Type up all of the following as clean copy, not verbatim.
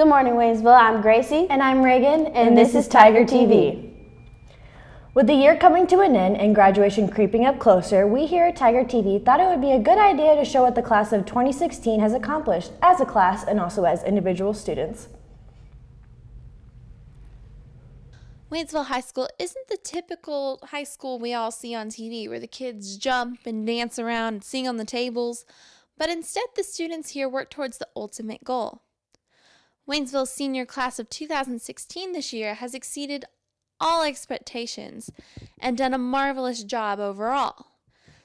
Good morning, Waynesville. I'm Gracie. And I'm Reagan. And this is Tiger TV. With the year coming to an end and graduation creeping up closer, we here at Tiger TV thought it would be a good idea to show what the class of 2016 has accomplished as a class and also as individual students. Waynesville High School isn't the typical high school we all see on TV where the kids jump and dance around and sing on the tables, but instead the students here work towards the ultimate goal. Waynesville's senior class of 2016 this year has exceeded all expectations and done a marvelous job overall.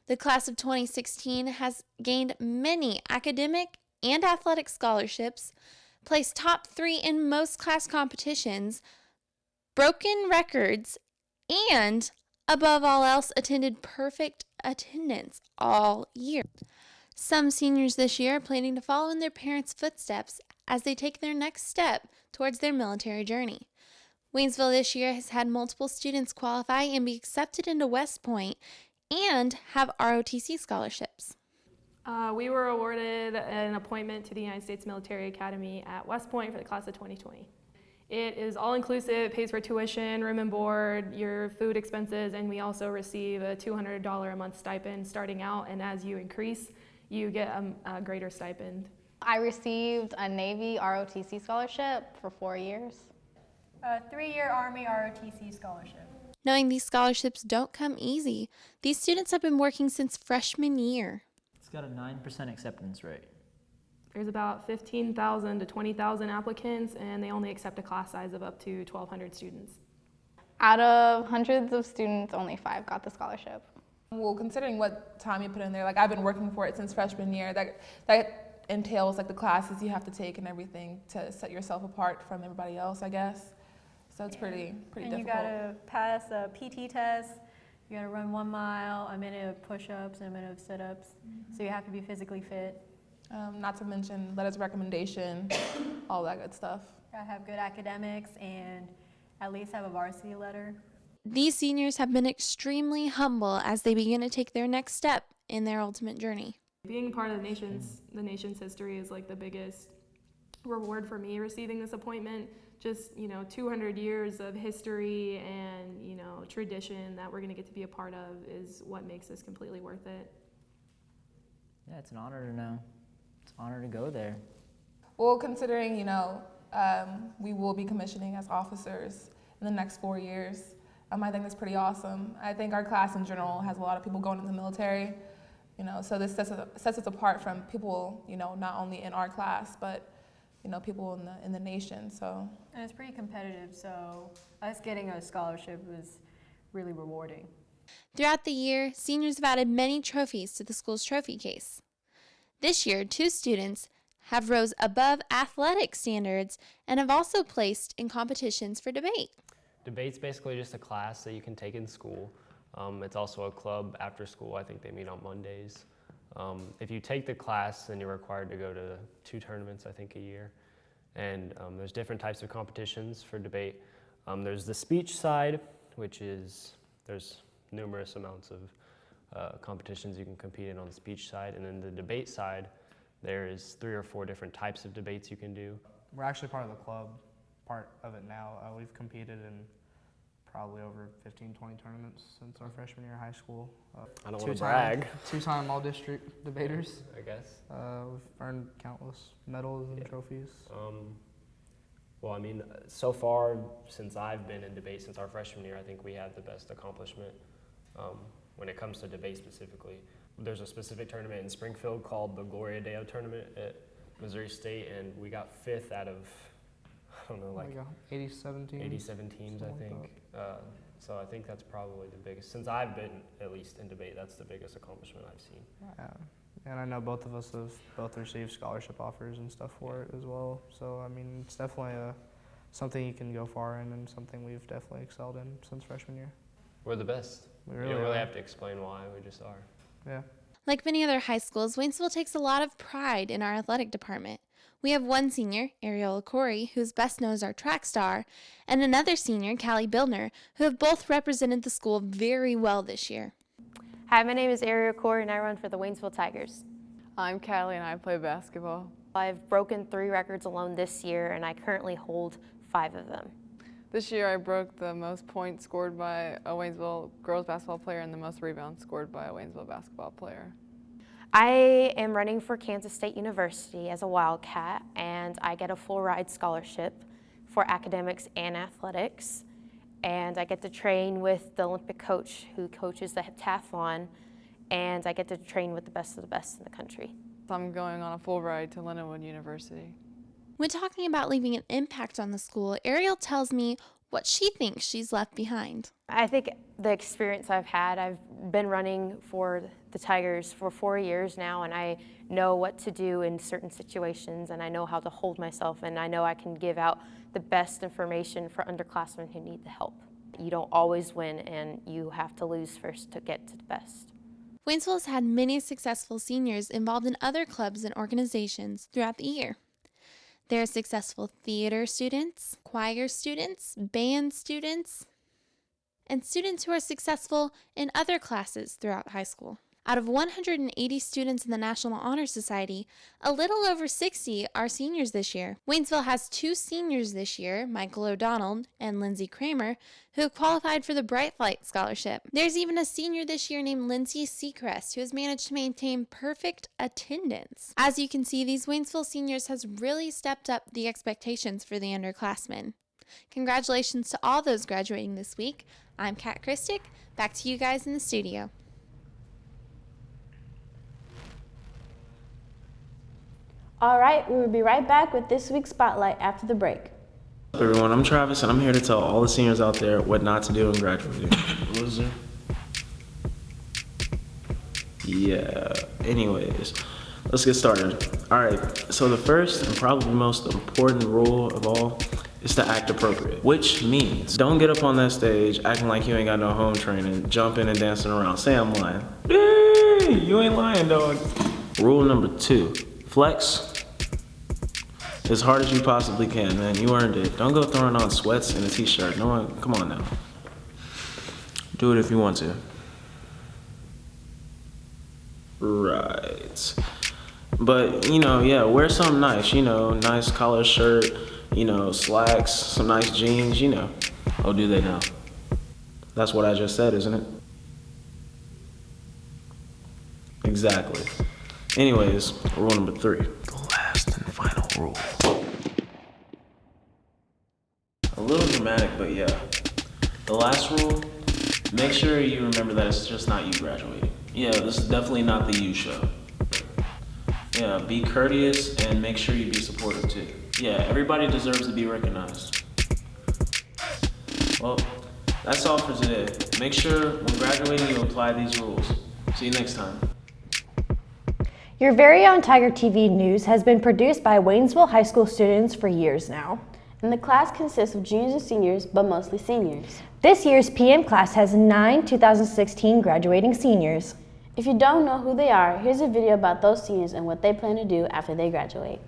The class of 2016 has gained many academic and athletic scholarships, placed top 3 in most class competitions, broken records, and, above all else, attended perfect attendance all year. Some seniors this year are planning to follow in their parents' footsteps as they take their next step towards their military journey. Waynesville this year has had multiple students qualify and be accepted into West Point and have ROTC scholarships. We were awarded an appointment to the United States Military Academy at West Point for the class of 2020. It is all-inclusive, pays for tuition, room and board, your food expenses, and we also receive a $200 a month stipend starting out, and as you increase, you get a greater stipend. I received a Navy ROTC scholarship for 4 years. A 3-year Army ROTC scholarship. Knowing these scholarships don't come easy, these students have been working since freshman year. It's got a 9% acceptance rate. There's about 15,000 to 20,000 applicants, and they only accept a class size of up to 1,200 students. Out of hundreds of students, only 5 got the scholarship. Well, considering what time you put in there, like I've been working for it since freshman year, that entails like the classes you have to take and everything to set yourself apart from everybody else, I guess. So it's pretty difficult. And you gotta pass a PT test, you gotta run 1 mile, a minute of push-ups, and a minute of sit-ups. So you have to be physically fit. Not to mention letters of recommendation, all that good stuff. Gotta have good academics and at least have a varsity letter. These seniors have been extremely humble as they begin to take their next step in their ultimate journey. Being part of the nation's history is like the biggest reward for me receiving this appointment. Just, 200 years of history and, tradition that we're going to get to be a part of is what makes this completely worth it. Yeah, it's an honor to know. It's an honor to go there. Well, considering, we will be commissioning as officers in the next 4 years, I think that's pretty awesome. I think our class in general has a lot of people going into the military, so this sets us apart from people, not only in our class, but people in the nation. So. And it's pretty competitive, so us getting a scholarship was really rewarding. Throughout the year, seniors have added many trophies to the school's trophy case. This year, 2 students have rose above athletic standards and have also placed in competitions for debate. Debate's basically just a class that you can take in school. It's also a club after school. I think they meet on Mondays. If you take the class, then you're required to go to 2 tournaments, I think, a year. And there's different types of competitions for debate. There's the speech side, which is, there's numerous amounts of competitions you can compete in on the speech side. And then the debate side, there is 3 or 4 different types of debates you can do. We're actually part of the club, part of it now. We've competed in probably over 15, 20 tournaments since our freshman year of high school. I don't want to brag. 2-time all-district debaters. I guess. We've earned countless medals and trophies. Well, so far, since I've been in debate since our freshman year, I think we had the best accomplishment when it comes to debate specifically. There's a specific tournament in Springfield called the Gloria Deo Tournament at Missouri State, and we got 5th out of, 87 teams. 87 teams, I think. So I think that's probably the biggest. Since I've been, at least in debate, that's the biggest accomplishment I've seen. Yeah. And I know both of us have both received scholarship offers and stuff for it as well. So, it's definitely something you can go far in and something we've definitely excelled in since freshman year. We're the best. We you really don't really are. have to explain why, we just are. Yeah. Like many other high schools, Waynesville takes a lot of pride in our athletic department. We have one senior, Ariel Corey, who's best known as our track star, and another senior, Callie Bildner, who have both represented the school very well this year. Hi, my name is Ariel Corey, and I run for the Waynesville Tigers. I'm Callie, and I play basketball. I've broken 3 records alone this year, and I currently hold 5 of them. This year I broke the most points scored by a Waynesville girls basketball player and the most rebounds scored by a Waynesville basketball player. I am running for Kansas State University as a Wildcat, and I get a full ride scholarship for academics and athletics. And I get to train with the Olympic coach who coaches the heptathlon, and I get to train with the best of the best in the country. I'm going on a full ride to Lindenwood University. When talking about leaving an impact on the school, Ariel tells me what she thinks she's left behind. I think the experience I've had, I've been running for the Tigers for 4 years now, and I know what to do in certain situations, and I know how to hold myself, and I know I can give out the best information for underclassmen who need the help. You don't always win, and you have to lose first to get to the best. Waynesville has had many successful seniors involved in other clubs and organizations throughout the year. There are successful theater students, choir students, band students, and students who are successful in other classes throughout high school. Out of 180 students in the National Honor Society, a little over 60 are seniors this year. Waynesville has 2 seniors this year, Michael O'Donnell and Lindsay Kramer, who qualified for the Bright Flight Scholarship. There's even a senior this year named Lindsay Seacrest, who has managed to maintain perfect attendance. As you can see, these Waynesville seniors has really stepped up the expectations for the underclassmen. Congratulations to all those graduating this week. I'm Kat Christick. Back to you guys in the studio. All right, we will be right back with this week's Spotlight after the break. What's up, everyone? I'm Travis, and I'm here to tell all the seniors out there what not to do in graduating. Loser. Yeah, anyways, let's get started. All right, so the first and probably most important rule of all is to act appropriate, which means don't get up on that stage acting like you ain't got no home training, jumping and dancing around. Say I'm lying. Hey, you ain't lying, dog. Rule number 2, flex as hard as you possibly can, man. You earned it. Don't go throwing on sweats and a t-shirt. No one, come on now. Do it if you want to. Right. But, yeah, wear something nice, nice collar shirt, slacks, some nice jeans, Oh, do they now? That's what I just said, isn't it? Exactly. Anyways, rule number 3. The last and final rule. A little dramatic, but yeah. The last rule, make sure you remember that it's just not you graduating. Yeah, this is definitely not the you show. Yeah, be courteous and make sure you be supportive too. Yeah, everybody deserves to be recognized. Well, that's all for today. Make sure when graduating you apply these rules. See you next time. Your very own Tiger TV news has been produced by Waynesville High School students for years now. And the class consists of juniors and seniors, but mostly seniors. This year's PM class has 9 2016 graduating seniors. If you don't know who they are, here's a video about those seniors and what they plan to do after they graduate.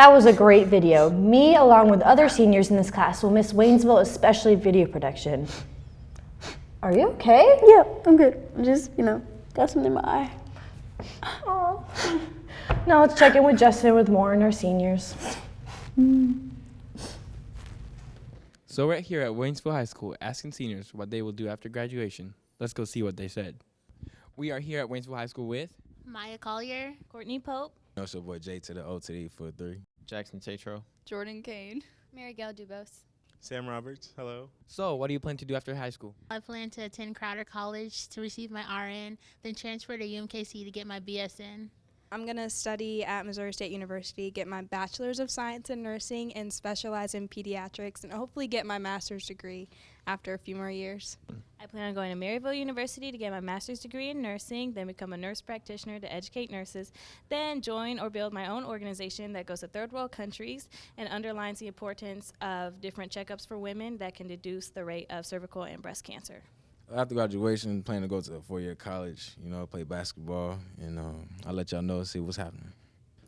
That was a great video. Me, along with other seniors in this class, will miss Waynesville, especially video production. Are you okay? Yeah, I'm good. I'm just, got something in my eye. Oh. Now let's check in with Justin with more on our seniors. So we're here at Waynesville High School asking seniors what they will do after graduation. Let's go see what they said. We are here at Waynesville High School with Maya Collier, Courtney Pope, It's your boy J to the O to the E for 3. Jackson Tatro, Jordan Kane, Marigel Dubos, Sam Roberts. Hello. So what do you plan to do after high school? I plan to attend Crowder College to receive my RN, then transfer to UMKC to get my BSN. I'm going to study at Missouri State University, get my Bachelor's of Science in Nursing, and specialize in pediatrics, and hopefully get my master's degree after a few more years. I plan on going to Maryville University to get my master's degree in nursing, then become a nurse practitioner to educate nurses, then join or build my own organization that goes to third world countries and underlines the importance of different checkups for women that can reduce the rate of cervical and breast cancer. After graduation, plan to go to a 4-year college, play basketball, and I'll let y'all know, see what's happening.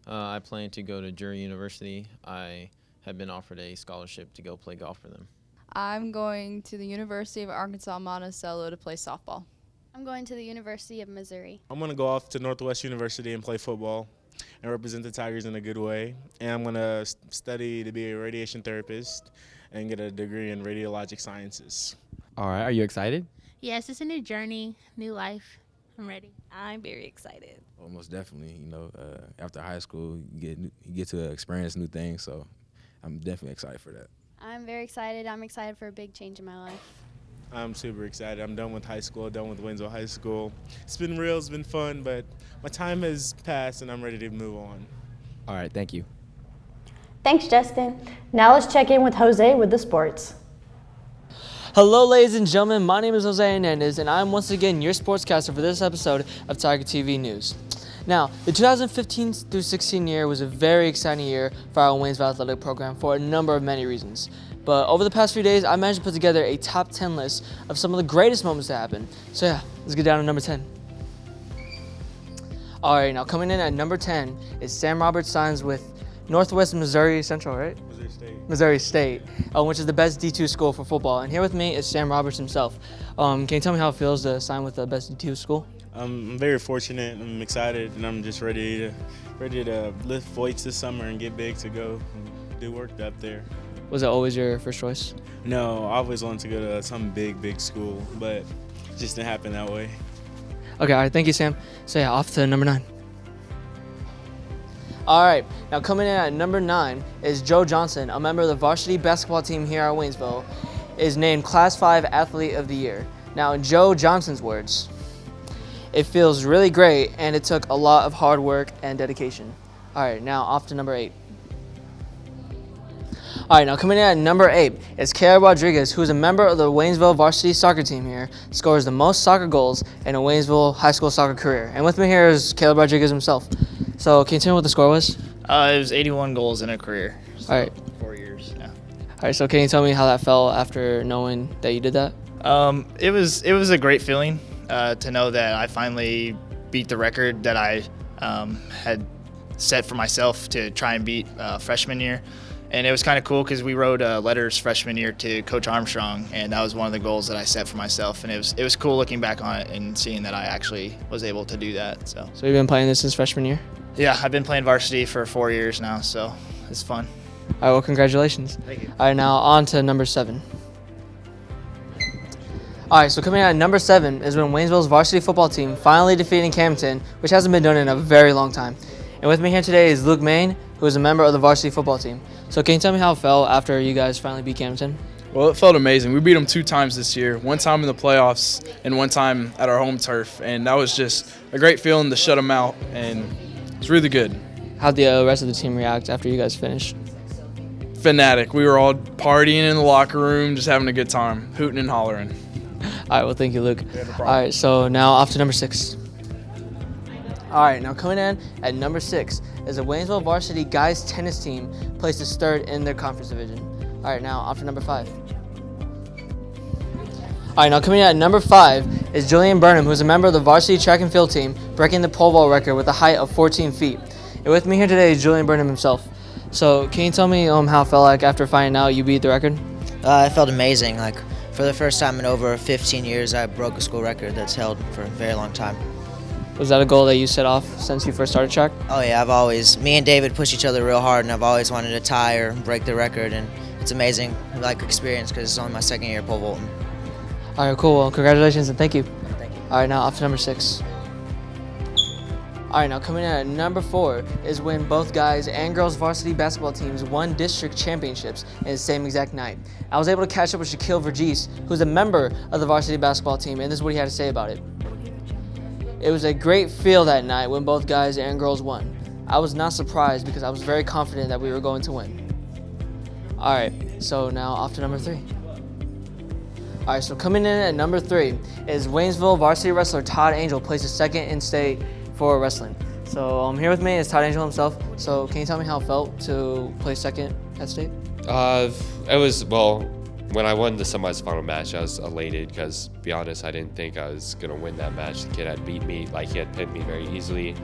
I plan to go to Drury University. I have been offered a scholarship to go play golf for them. I'm going to the University of Arkansas Monticello to play softball. I'm going to the University of Missouri. I'm going to go off to Northwest University and play football and represent the Tigers in a good way. And I'm going to study to be a radiation therapist and get a degree in radiologic sciences. All right, are you excited? Yes, it's a new journey, new life. I'm ready. I'm very excited. Well, most definitely, after high school, you get to experience new things, so I'm definitely excited for that. I'm very excited. I'm excited for a big change in my life. I'm super excited. I'm done with high school, done with Waynesville High School. It's been real, it's been fun, but my time has passed and I'm ready to move on. All right, thank you. Thanks, Justin. Now let's check in with Jose with the sports. Hello, ladies and gentlemen. My name is Jose Hernandez, and I'm once again your sportscaster for this episode of TigerTV News. Now, the 2015 through 16 year was a very exciting year for our Waynesville athletic program for a number of many reasons. But over the past few days, I managed to put together a top 10 list of some of the greatest moments that happened. So yeah, let's get down to number 10. All right, now coming in at number 10 is Sam Roberts signs with Northwest Missouri Central, right? Missouri State, which is the best D2 school for football. And here with me is Sam Roberts himself. Can you tell me how it feels to sign with the best D2 school? I'm very fortunate. I'm excited, and I'm just ready to lift weights this summer and get big to go and do work up there. Was it always your first choice? No, I always wanted to go to some big school, but it just didn't happen that way. Okay, all right, thank you, Sam. So yeah, off to number 9. All right, now coming in at number 9 is Joe Johnson, a member of the varsity basketball team here at Waynesville, is named Class 5 Athlete of the Year. Now, in Joe Johnson's words, it feels really great and it took a lot of hard work and dedication. All right, now off to number 8. All right, now coming in at number 8 is Kayla Rodriguez, who is a member of the Waynesville varsity soccer team here, scores the most soccer goals in a Waynesville high school soccer career. And with me here is Kayla Rodriguez himself. So can you tell me what the score was? It was 81 goals in a career. So all right. 4 years, yeah. All right, so can you tell me how that felt after knowing that you did that? It was a great feeling to know that I finally beat the record that I had set for myself to try and beat freshman year. And it was kind of cool because we wrote letters freshman year to Coach Armstrong, and that was one of the goals that I set for myself. And it was cool looking back on it and seeing that I actually was able to do that. So you've been playing this since freshman year? Yeah, I've been playing varsity for 4 years now, so it's fun. All right, well, congratulations. Thank you. All right, now on to number 7. All right, so coming in at number 7 is when Waynesville's varsity football team finally defeated Camden, which hasn't been done in a very long time. And with me here today is Luke Main, who is a member of the varsity football team. So can you tell me how it felt after you guys finally beat Camden? Well, it felt amazing. We beat them 2 times this year, one time in the playoffs and one time at our home turf. And that was just a great feeling to shut them out, and it's really good. How'd the rest of the team react after you guys finished? Fanatic. We were all partying in the locker room, just having a good time, hooting and hollering. All right, well, thank you, Luke. All right, so now off to number 6. All right, now coming in at number 6 is the Waynesville varsity guys tennis team places 3rd in their conference division. All right, now off to number 5. All right, now coming in at number 5 is Julian Burnham, who's a member of the varsity track and field team, breaking the pole vault record with a height of 14 feet. And with me here today is Julian Burnham himself. So can you tell me how it felt like after finding out you beat the record? It felt amazing. Like, for the first time in over 15 years, I broke a school record that's held for a very long time. Was that a goal that you set off since you first started track? Oh yeah, me and David push each other real hard, and I've always wanted to tie or break the record, and it's amazing, like, experience, because it's only my second year pole vaulting. All right, cool. Well, congratulations and thank you. Thank you. All right, now off to number 6. All right, now coming in at number 4 is when both guys and girls varsity basketball teams won district championships in the same exact night. I was able to catch up with Shaquille Vergese, who's a member of the varsity basketball team, and this is what he had to say about it. It was a great feel that night when both guys and girls won. I was not surprised because I was very confident that we were going to win. All right, so now off to number 3. All right, so coming in at number 3 is Waynesville varsity wrestler Todd Angel placed second in state for wrestling. So here with me is Todd Angel himself. So can you tell me how it felt to place second at state? It was, well, when I won the semifinal match, I was elated because, to be honest, I didn't think I was going to win that match. The kid had beat me, like he had pinned me very easily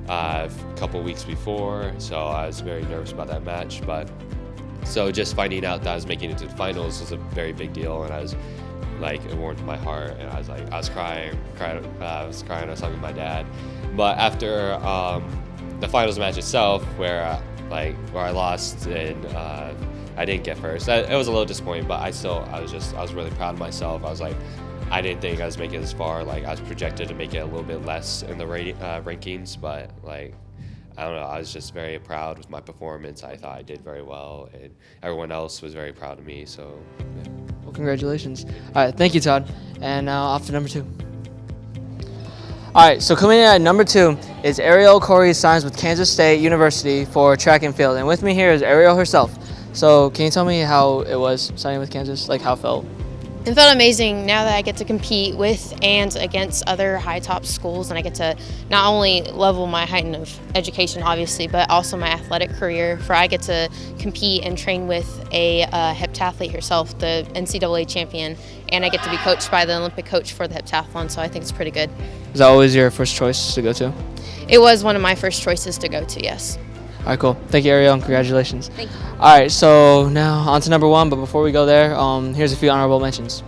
a couple weeks before, so I was very nervous about that match. But so just finding out that I was making it to the finals was a very big deal, and I was like, it warmed my heart, and I was crying, I was talking to my dad. But after the finals match itself, where I lost and I didn't get first, it was a little disappointing. But I was really proud of myself. I was like, I didn't think I was making it this far. Like, I was projected to make it a little bit less in the rankings, but like, I don't know, I was just very proud with my performance. I thought I did very well, and everyone else was very proud of me. So, yeah. Well, congratulations. All right, thank you, Todd. And now off to number 2. All right, so coming in at number 2 is Ariel Corey, signs with Kansas State University for track and field. And with me here is Ariel herself. So can you tell me how it was signing with Kansas, like how it felt? It felt amazing now that I get to compete with and against other high top schools, and I get to not only level my height of education, obviously, but also my athletic career. For I get to compete and train with a heptathlete herself, the NCAA champion, and I get to be coached by the Olympic coach for the heptathlon, so I think it's pretty good. Is that always your first choice to go to? It was one of my first choices to go to, yes. All right, cool. Thank you, Ariel, and congratulations. Thank you. All right, so now on to number 1, but before we go there, here's a few honorable mentions.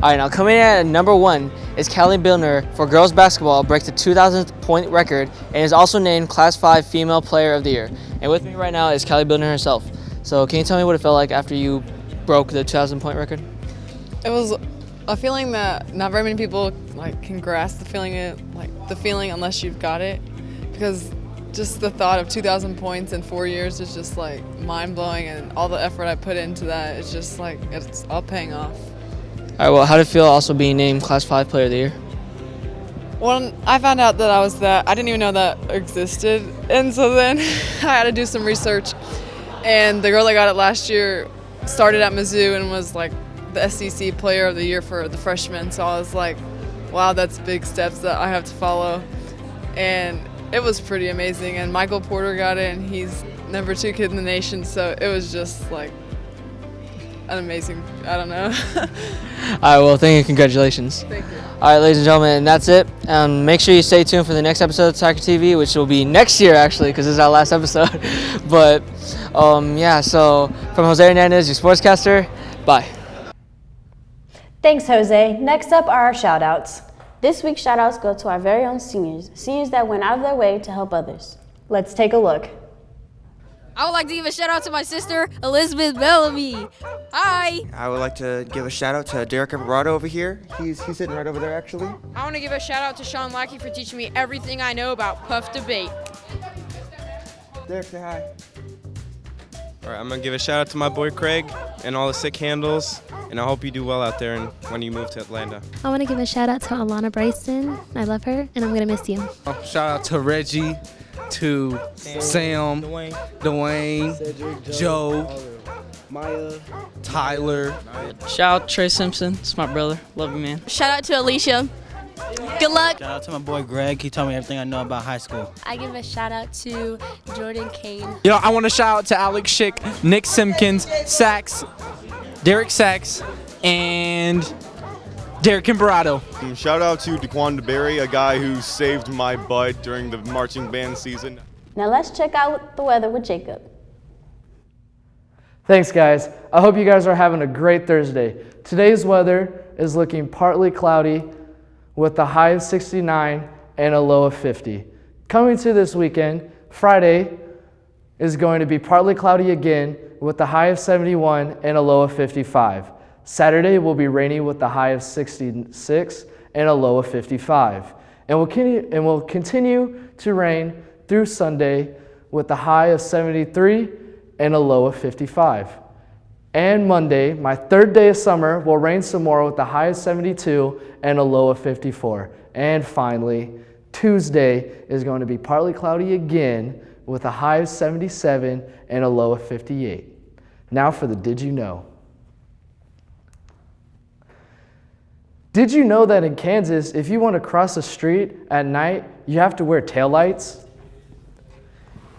All right, now coming in at number 1 is Callie Billner for girls basketball, breaks the 2,000th point record, and is also named Class 5 Female Player of the Year. And with me right now is Callie Billner herself. So can you tell me what it felt like after you broke the 2,000 point record? It was a feeling that not very many people can grasp the feeling unless you've got it, because just the thought of 2,000 points in 4 years is just mind-blowing, and all the effort I put into that is just it's all paying off. All right, well, how did it feel also being named Class 5 Player of the Year? When I found out that I was that, I didn't even know that existed, and so then I had to do some research, and the girl that got it last year started at Mizzou and was the SEC Player of the Year for the freshmen, so I was like, wow, that's big steps that I have to follow, and it was pretty amazing. And Michael Porter got it, and he's number 2 kid in the nation, so it was just an amazing, I don't know. All right, well, thank you, congratulations. Thank you. All right, ladies and gentlemen, and that's it. Make sure you stay tuned for the next episode of TigerTV, which will be next year, actually, because this is our last episode. But, yeah, so from Jose Hernandez, your sportscaster, bye. Thanks, Jose. Next up are our shout-outs. This week's shout-outs go to our very own seniors that went out of their way to help others. Let's take a look. I would like to give a shout out to my sister, Elizabeth Bellamy. Hi. I would like to give a shout out to Derek Everardo over here. He's sitting right over there, actually. I want to give a shout out to Sean Lackey for teaching me everything I know about puff debate. Derek, say hi. All right, I'm going to give a shout out to my boy Craig and all the sick handles, and I hope you do well out there when you move to Atlanta. I want to give a shout out to Alana Bryson. I love her, and I'm going to miss you. Shout out to Reggie, to Sam, Dwayne, Cedric, Joe, Maya, Tyler. Shout out Trey Simpson. It's my brother. Love you, man. Shout out to Alicia. Good luck. Shout out to my boy Greg. He told me everything I know about high school. I give a shout out to Jordan Kane. You know, I want to shout out to Alex Schick, Nick Simpkins, Sachs, Derek Sachs, and Derek Kimberado. Shout out to Daquan DeBerry, a guy who saved my butt during the marching band season. Now let's check out the weather with Jacob. Thanks, guys. I hope you guys are having a great Thursday. Today's weather is looking partly cloudy with a high of 69 and a low of 50. Coming to this weekend, Friday is going to be partly cloudy again with a high of 71 and a low of 55. Saturday will be rainy with a high of 66 and a low of 55. And will continue to rain through Sunday with a high of 73 and a low of 55. And Monday, my third day of summer, will rain some more with a high of 72 and a low of 54. And finally, Tuesday is going to be partly cloudy again with a high of 77 and a low of 58. Now for the Did You Know? Did you know that in Kansas, if you want to cross the street at night, you have to wear taillights?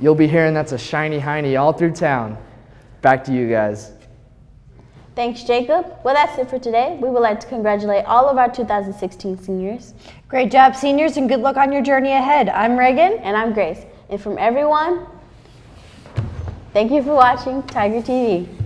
You'll be hearing that's a shiny hiney all through town. Back to you guys. Thanks, Jacob. Well, that's it for today. We would like to congratulate all of our 2016 seniors. Great job, seniors, and good luck on your journey ahead. I'm Reagan. And I'm Grace. And from everyone, thank you for watching Tiger TV.